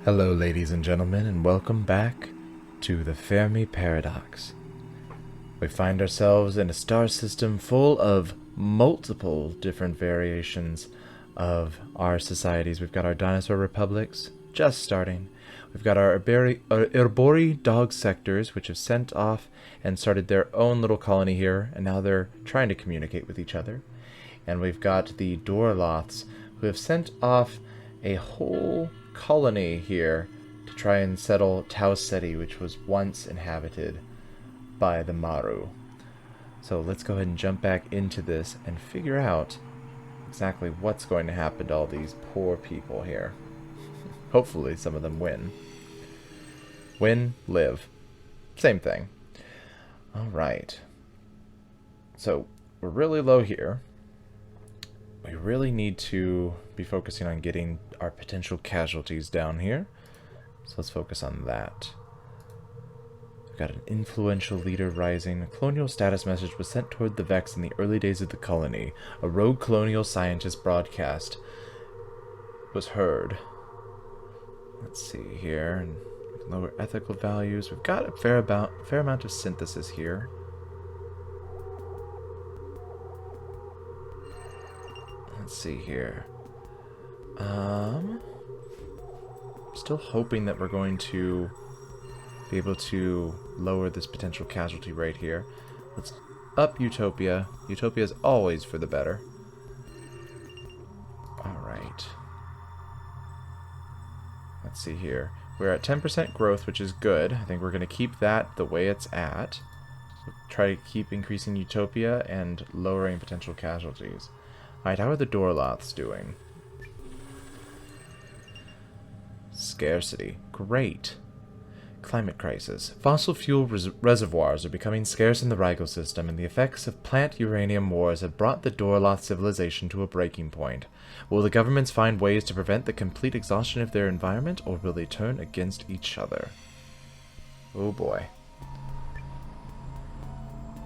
Hello, ladies and gentlemen, and welcome back to the Fermi Paradox. We find ourselves in a star system full of multiple different variations of our societies. We've got our dinosaur republics just starting. We've got our Erbori dog sectors, which have sent off and started their own little colony here, and now they're trying to communicate with each other. And we've got the Dorloths, who have sent off a whole colony here to try and settle Tau Ceti, which was once inhabited by the Maru. So let's go ahead and jump back into this and figure out exactly what's going to happen to all these poor people here. Hopefully some of them win. Win, live. Same thing. Alright. So we're really low here. We really need to be focusing on getting our potential casualties down here. So let's focus on that. We've got an influential leader rising. A colonial status message was sent toward the Vex in the early days of the colony. A rogue colonial scientist broadcast was heard. Let's see here. And lower ethical values. We've got a fair amount of synthesis here. Let's see here. Still hoping that we're going to be able to lower this potential casualty rate here. Let's up Utopia. Utopia is always for the better. Alright. Let's see here. We're at 10% growth, which is good. I think we're going to keep that the way it's at. So try to keep increasing Utopia and lowering potential casualties. Alright, how are the Dorloths doing? Scarcity. Great. Climate crisis. Fossil fuel reservoirs are becoming scarce in the Rigel system, and the effects of plant uranium wars have brought the Dorloth civilization to a breaking point. Will the governments find ways to prevent the complete exhaustion of their environment, or will they turn against each other? Oh boy.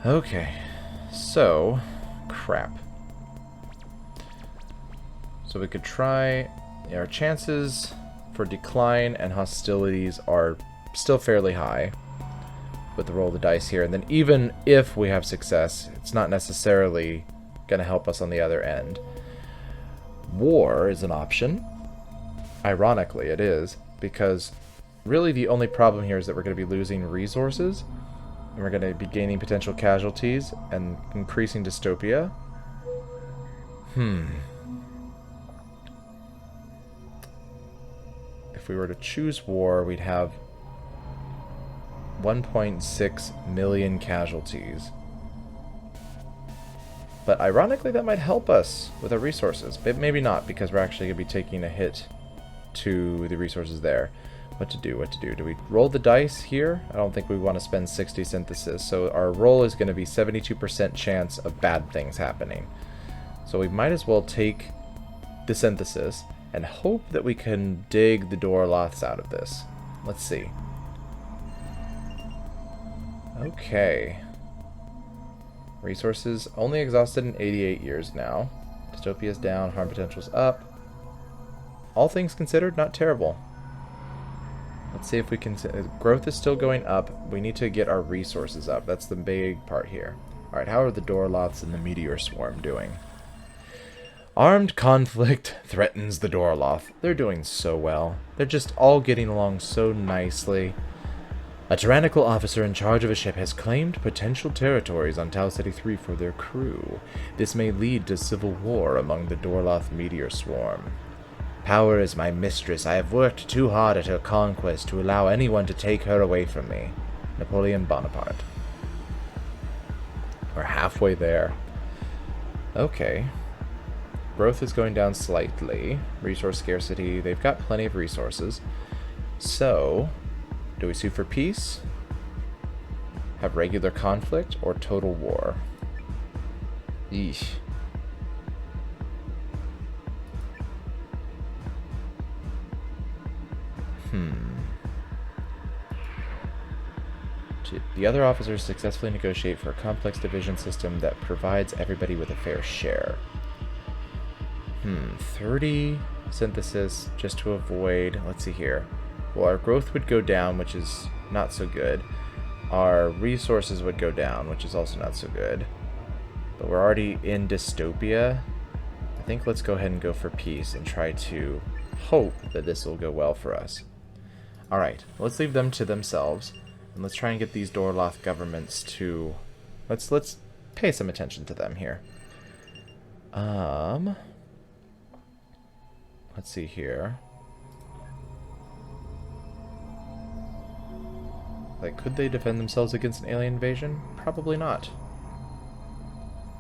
Okay. So, crap. So we could try. Our chances for decline and hostilities are still fairly high with the roll of the dice here. And then even if we have success, it's not necessarily going to help us on the other end. War is an option. Ironically, it is, because really the only problem here is that we're going to be losing resources, and we're going to be gaining potential casualties and increasing dystopia. If we were to choose war, we'd have 1.6 million casualties. But ironically, that might help us with our resources. But maybe not, because we're actually going to be taking a hit to the resources there. What to do? Do we roll the dice here? I don't think we want to spend 60 synthesis. So our roll is going to be 72% chance of bad things happening. So we might as well take the synthesis and hope that we can dig the Dorloths out of this. Let's see. Okay. Resources only exhausted in 88 years now. Dystopia's down, harm potential's up. All things considered, not terrible. Let's see if we can... Growth is still going up. We need to get our resources up. That's the big part here. Alright, how are the Dorloths and the meteor swarm doing? Armed conflict threatens the Dorloth. They're doing so well. They're just all getting along so nicely. A tyrannical officer in charge of a ship has claimed potential territories on Tau Ceti 3 for their crew. This may lead to civil war among the Dorloth meteor swarm. Power is my mistress. I have worked too hard at her conquest to allow anyone to take her away from me. Napoleon Bonaparte. We're halfway there. Okay. Growth is going down slightly. Resource scarcity. They've got plenty of resources. So, do we sue for peace? Have regular conflict? Or total war? Eesh. The other officers successfully negotiate for a complex division system that provides everybody with a fair share. 30 synthesis just to avoid, let's see here. Well, our growth would go down, which is not so good. Our resources would go down, which is also not so good. But we're already in dystopia. I think let's go ahead and go for peace and try to hope that this will go well for us. Alright, let's leave them to themselves. And let's try and get these Dorloth governments to... Let's pay some attention to them here. Let's see here. Like, could they defend themselves against an alien invasion? Probably not.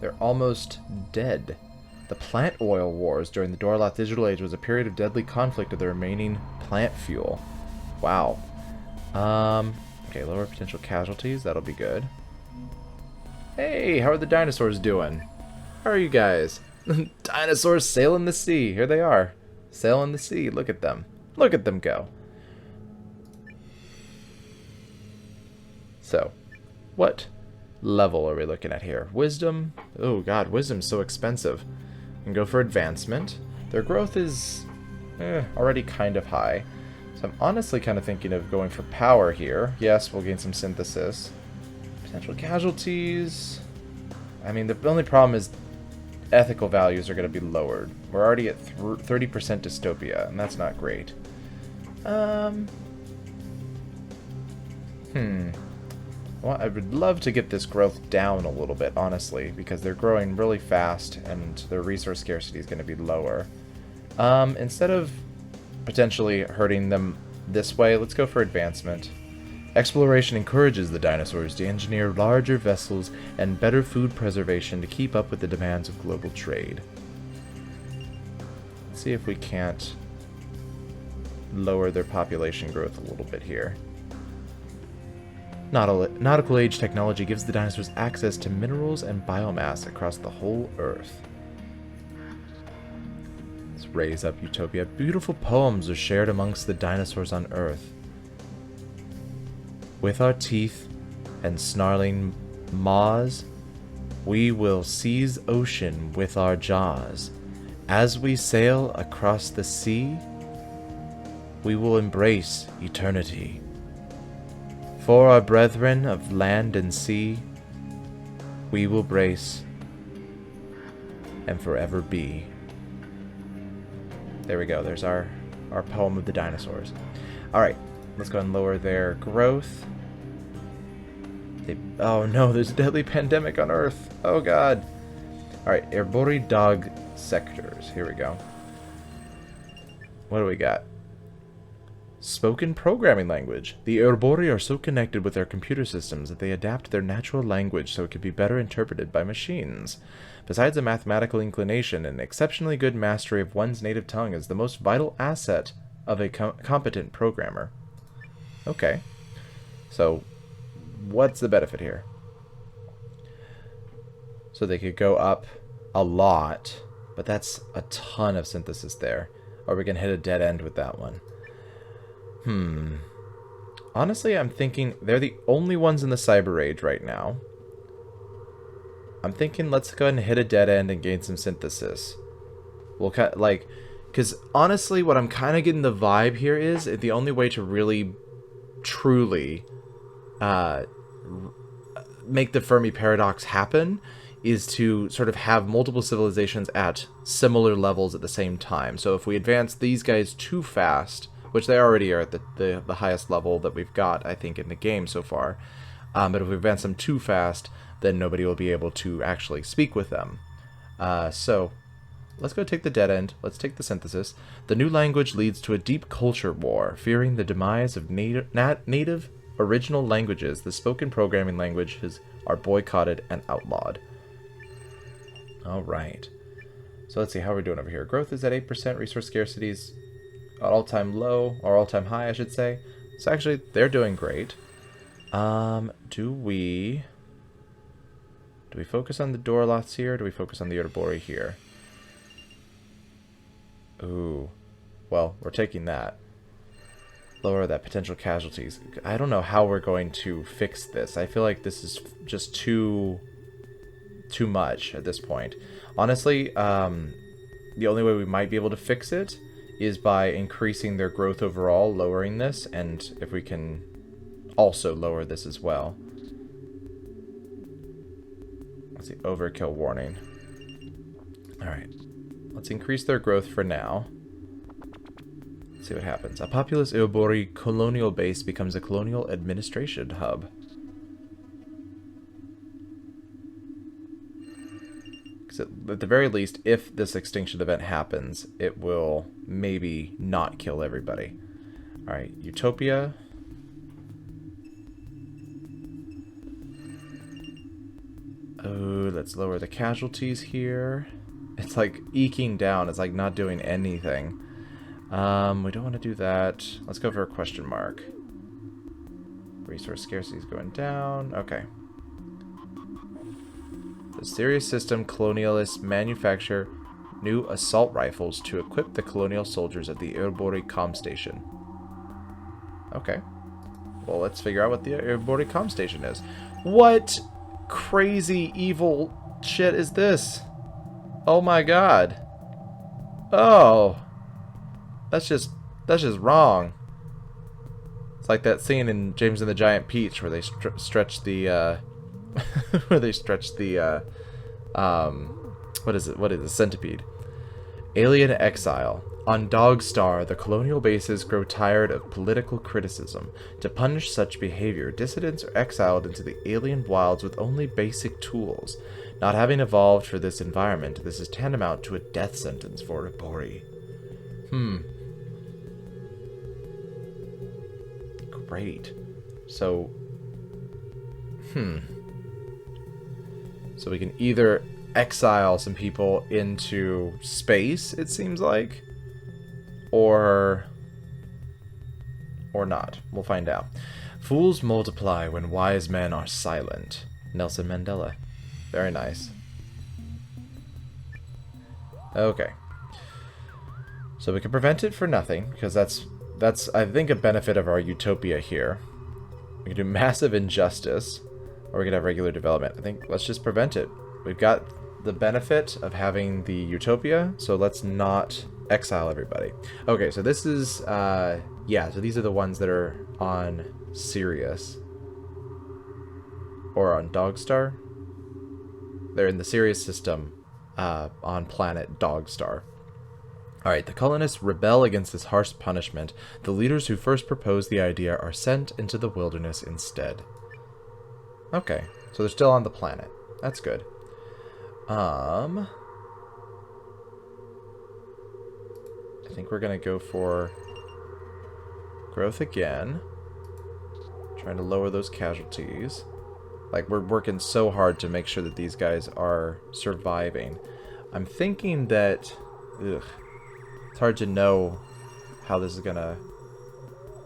They're almost dead. The plant oil wars during the Dorloth Digital Age was a period of deadly conflict of the remaining plant fuel. Wow. Okay, lower potential casualties. That'll be good. Hey, how are the dinosaurs doing? How are you guys? Dinosaurs sailing the sea. Here they are. Sailing the sea. Look at them. Look at them go. So, what level are we looking at here? Wisdom? Oh god, wisdom's so expensive. And go for advancement. Their growth is already kind of high. So I'm honestly kind of thinking of going for power here. Yes, we'll gain some synthesis. Potential casualties. I mean, the only problem is ethical values are going to be lowered. We're already at 30% dystopia, and that's not great. Well, I would love to get this growth down a little bit, honestly, because they're growing really fast, and their resource scarcity is going to be lower. Instead of potentially hurting them this way, let's go for advancement. Exploration encourages the dinosaurs to engineer larger vessels and better food preservation to keep up with the demands of global trade. Let's see if we can't lower their population growth a little bit here. Nautical age technology gives the dinosaurs access to minerals and biomass across the whole Earth. Let's raise up Utopia. Beautiful poems are shared amongst the dinosaurs on Earth. With our teeth and snarling maws, we will seize ocean with our jaws. As we sail across the sea, we will embrace eternity. For our brethren of land and sea, we will brace and forever be. There we go. There's our poem of the dinosaurs. Alright, let's go and lower their growth. Oh no, there's a deadly pandemic on Earth. Oh god. Alright, Erbori dog sectors. Here we go. What do we got? Spoken programming language. The Erbori are so connected with their computer systems that they adapt their natural language so it can be better interpreted by machines. Besides a mathematical inclination, an exceptionally good mastery of one's native tongue is the most vital asset of a competent programmer. Okay. So, what's the benefit here? So they could go up a lot, but that's a ton of synthesis there. Or we can hit a dead end with that one. Honestly, I'm thinking they're the only ones in the cyber age right now. I'm thinking let's go ahead and hit a dead end and gain some synthesis. We'll because honestly, what I'm kind of getting the vibe here is the only way to really, truly, make the Fermi Paradox happen is to sort of have multiple civilizations at similar levels at the same time. So if we advance these guys too fast, which they already are at the highest level that we've got, I think, in the game so far. But if we advance them too fast, then nobody will be able to actually speak with them. So, let's go take the dead end. Let's take the synthesis. The new language leads to a deep culture war. Fearing the demise of native original languages, the spoken programming languages are boycotted and outlawed. Alright. So let's see how we're doing over here. Growth is at 8%. Resource scarcity is all-time low, or all-time high, I should say. So actually, they're doing great. Do we focus on the Dorloths here, or do we focus on the Erbori here? Ooh. Well, we're taking that. Lower that potential casualties. I don't know how we're going to fix this. I feel like this is just too much at this point. Honestly, the only way we might be able to fix it is by increasing their growth overall, lowering this, and if we can also lower this as well. Let's see, overkill warning. Alright, let's increase their growth for now. Let's see what happens. A populous Eobori colonial base becomes a colonial administration hub. At the very least, if this extinction event happens, it will maybe not kill everybody. Alright, Utopia. Oh, let's lower the casualties here. It's like eking down. It's like not doing anything. We don't want to do that. Let's go for a question mark. Resource scarcity is going down. Okay. The Sirius system colonialists manufacture new assault rifles to equip the colonial soldiers at the Eobori comm station. Okay. Well, let's figure out what the Eobori comm station is. What crazy evil shit is this? Oh my god. Oh. That's just wrong. It's like that scene in James and the Giant Peach where they stretch the where they stretch the what is it, centipede. Alien exile. On Dogstar, the colonial bases grow tired of political criticism. To punish such behavior, dissidents are exiled into the alien wilds with only basic tools. Not having evolved for this environment, this is tantamount to a death sentence for Eobori. Great. So we can either exile some people into space, it seems like, or not. We'll find out. Fools multiply when wise men are silent. Nelson Mandela. Very nice. Okay. So we can prevent it for nothing, because that's I think a benefit of our utopia here. We can do massive injustice, or we can have regular development. I think let's just prevent it. We've got the benefit of having the utopia, so let's not exile everybody. Okay, so this is, yeah, so these are the ones that are on Sirius. Or on Dogstar. They're in the Sirius system, on planet Dogstar. Alright, the colonists rebel against this harsh punishment. The leaders who first proposed the idea are sent into the wilderness instead. Okay, so they're still on the planet. That's good. I think we're gonna go for growth again. Trying to lower those casualties. Like, we're working so hard to make sure that these guys are surviving. I'm thinking that... Ugh, it's hard to know how this is gonna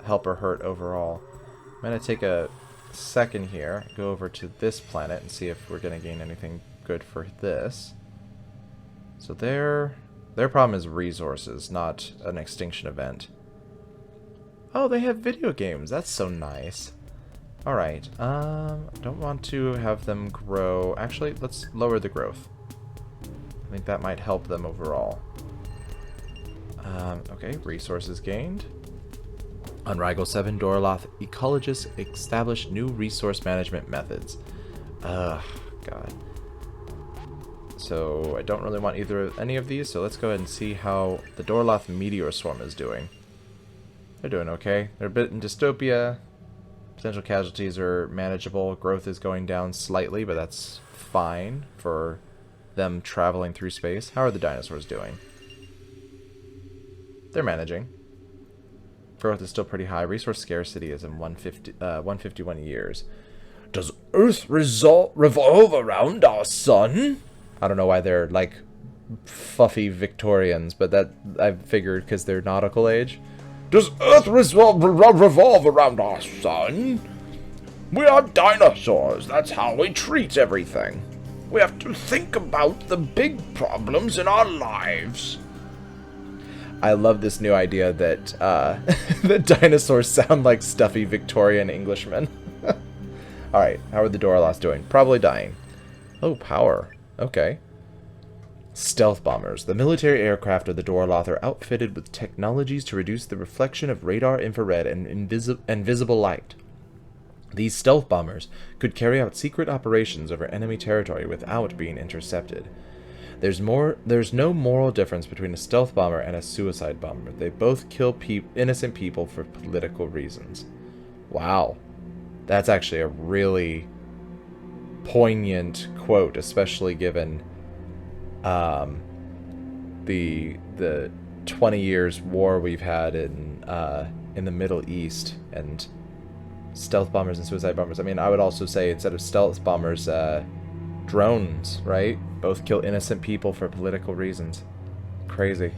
help or hurt overall. I'm gonna take a second here, go over to this planet and see if we're gonna gain anything good for this. So their problem is resources, not an extinction event. Oh, they have video games. That's so nice. Alright, don't want to have them grow. Actually, let's lower the growth. I think that might help them overall. Okay, resources gained. On Rigel 7, Dorloth, ecologists establish new resource management methods. Ugh, God. So, I don't really want any of these, so let's go ahead and see how the Dorloth meteor swarm is doing. They're doing okay. They're a bit in dystopia. Potential casualties are manageable. Growth is going down slightly, but that's fine for them traveling through space. How are the dinosaurs doing? They're managing. Growth is still pretty high. Resource scarcity is in 151 years. Does Earth revolve around our sun? I don't know why they're like fluffy Victorians, but that I figured because they're nautical age. Does Earth revolve around our sun? We are dinosaurs. That's how we treat everything. We have to think about the big problems in our lives. I love this new idea that that dinosaurs sound like stuffy Victorian Englishmen. Alright, how are the Dorloths doing? Probably dying. Oh, power. Okay. Stealth bombers. The military aircraft of the Dorloth are outfitted with technologies to reduce the reflection of radar, infrared, and visible light. These stealth bombers could carry out secret operations over enemy territory without being intercepted. There's no moral difference between a stealth bomber and a suicide bomber. They both kill innocent people for political reasons. Wow. That's actually a really poignant quote, especially given the 20 years war we've had in the Middle East, and stealth bombers and suicide bombers. I mean, I would also say instead of stealth bombers, drones, right? Both kill innocent people for political reasons. Crazy.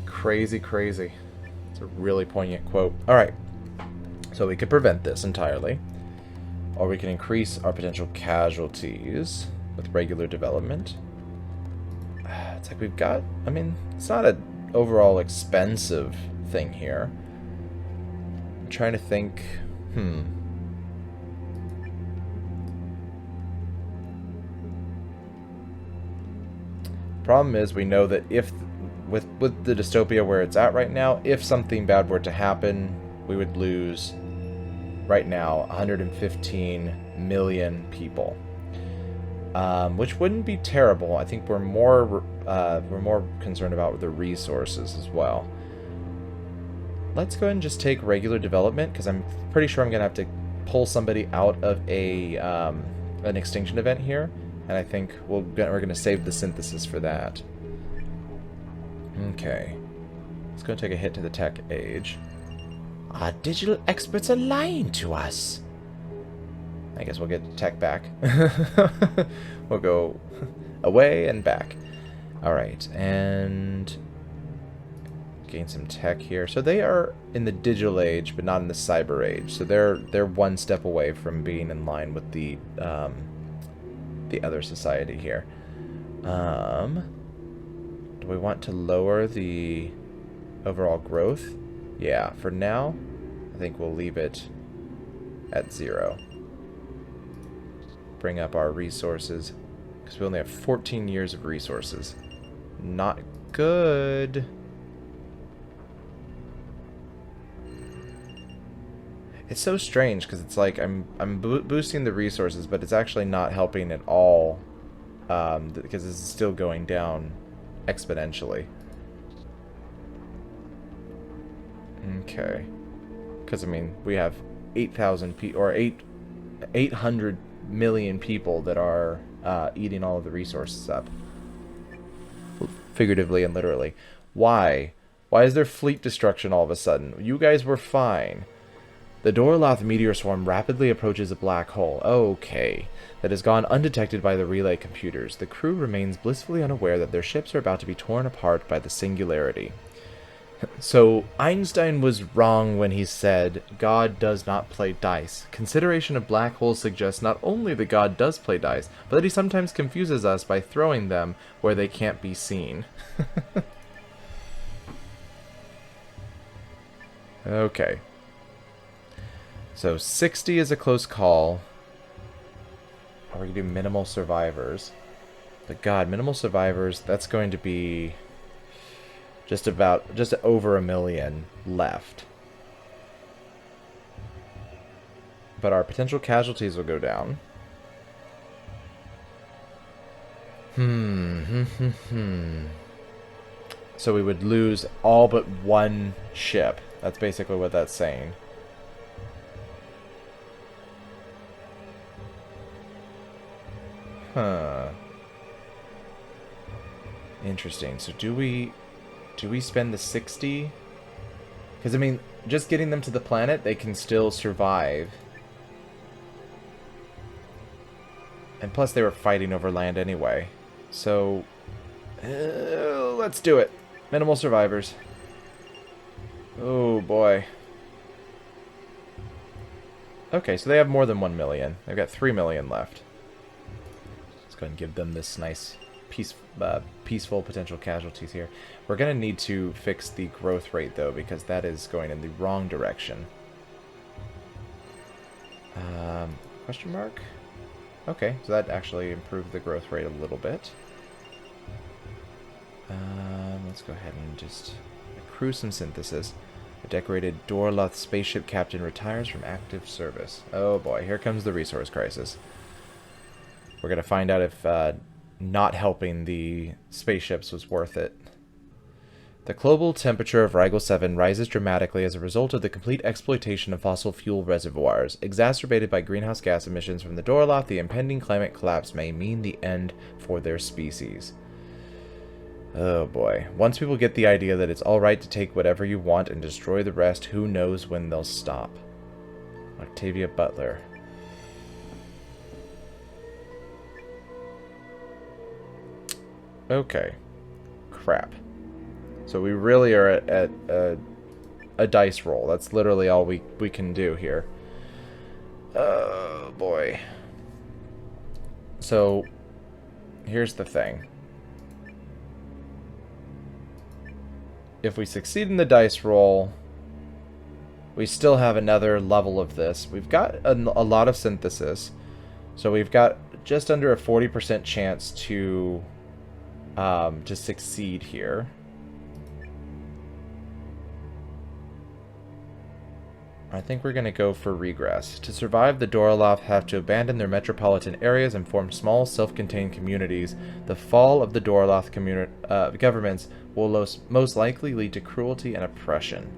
Crazy, crazy. It's a really poignant quote. Alright. So we could prevent this entirely. Or we can increase our potential casualties with regular development. It's like we've got... I mean, it's not an overall expensive thing here. I'm trying to think... Problem is, we know that if... With the dystopia where it's at right now, if something bad were to happen, we would lose... right now 115 million people, which wouldn't be terrible. I think we're more concerned about the resources as well. Let's go ahead and just take regular development, because I'm pretty sure I'm gonna have to pull somebody out of a an extinction event here, and I think we're gonna save the synthesis for that. Okay, let's go take a hit to the tech age. Our digital experts are lying to us. I guess we'll get tech back. We'll go away and back. Alright, and gain some tech here. So they are in the digital age, but not in the cyber age. So they're one step away from being in line with the other society here. Do we want to lower the overall growth? Yeah, for now, I think we'll leave it at 0. Bring up our resources, because we only have 14 years of resources. Not good. It's so strange, because it's like I'm boosting the resources, but it's actually not helping at all, because this is still going down exponentially. Okay, because I mean we have 8,000 people or 800 million people that are eating all of the resources up, figuratively and literally. Why? Why is there fleet destruction all of a sudden? You guys were fine. The Dorloth meteor swarm rapidly approaches a black hole. Okay, that has gone undetected by the relay computers. The crew remains blissfully unaware that their ships are about to be torn apart by the singularity. So, Einstein was wrong when he said, God does not play dice. Consideration of black holes suggests not only that God does play dice, but that he sometimes confuses us by throwing them where they can't be seen. Okay. So, 60 is a close call. Or we can do minimal survivors. But God, minimal survivors, that's going to be... just over 1 million left. But our potential casualties will go down. So we would lose all but 1 ship. That's basically what that's saying. Huh. Interesting. So do we spend the 60? Because, I mean, just getting them to the planet, they can still survive. And plus, they were fighting over land anyway. So, let's do it. Minimal survivors. Oh, boy. Okay, so they have more than 1 million. They've got 3 million left. Let's go ahead and give them this nice peaceful potential casualties here. We're going to need to fix the growth rate, though, because that is going in the wrong direction. Question mark? Okay, so that actually improved the growth rate a little bit. Let's go ahead and just accrue some synthesis. A decorated Dorloth spaceship captain retires from active service. Oh boy, here comes the resource crisis. We're going to find out if not helping the spaceships was worth it. The global temperature of Rigel 7 rises dramatically as a result of the complete exploitation of fossil fuel reservoirs. Exacerbated by greenhouse gas emissions from the Dorloth, the impending climate collapse may mean the end for their species. Oh boy. Once people get the idea that it's alright to take whatever you want and destroy the rest, who knows when they'll stop. Octavia Butler. Okay. Crap. So we really are at a dice roll. That's literally all we can do here. Oh boy. So here's the thing. If we succeed in the dice roll, we still have another level of this. We've got a lot of synthesis, so we've got just under a 40% chance to succeed here. I think we're going to go for regress. To survive, the Dorloth have to abandon their metropolitan areas and form small, self-contained communities. The fall of the Dorloth governments will most likely lead to cruelty and oppression.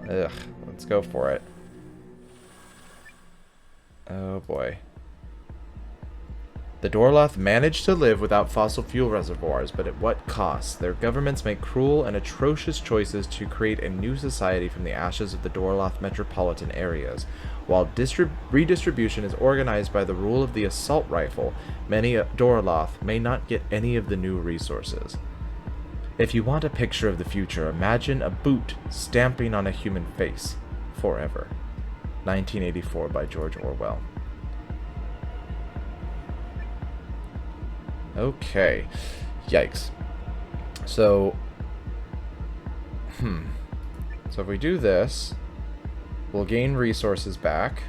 Ugh, let's go for it. Oh boy. The Dorloth managed to live without fossil fuel reservoirs, but at what cost? Their governments make cruel and atrocious choices to create a new society from the ashes of the Dorloth metropolitan areas. While redistribution is organized by the rule of the assault rifle, many Dorloth may not get any of the new resources. If you want a picture of the future, imagine a boot stamping on a human face forever. 1984 by George Orwell. Okay. Yikes. So, So if we do this, we'll gain resources back.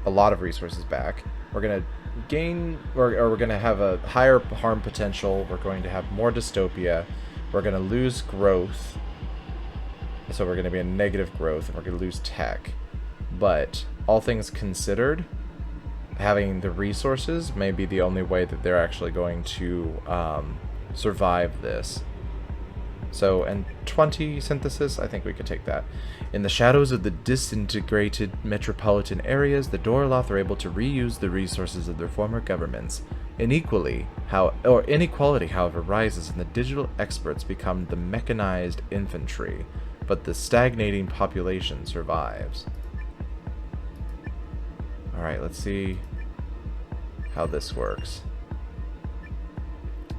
A lot of resources back. We're going to gain, or we're going to have a higher harm potential. We're going to have more dystopia. We're going to lose growth. So we're going to be in negative growth, and we're going to lose tech. But, all things considered, having the resources may be the only way that they're actually going to survive this. So, and 20 synthesis, I think we could take that. In the shadows of the disintegrated metropolitan areas, the Dorloth are able to reuse the resources of their former governments. Inequality, however, rises, and the digital experts become the mechanized infantry, but the stagnating population survives. Alright, let's see how this works.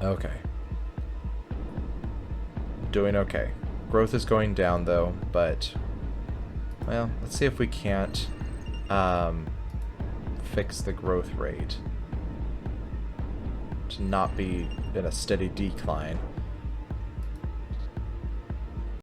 Okay. Doing okay. Growth is going down though, but well, let's see if we can't fix the growth rate to not be in a steady decline.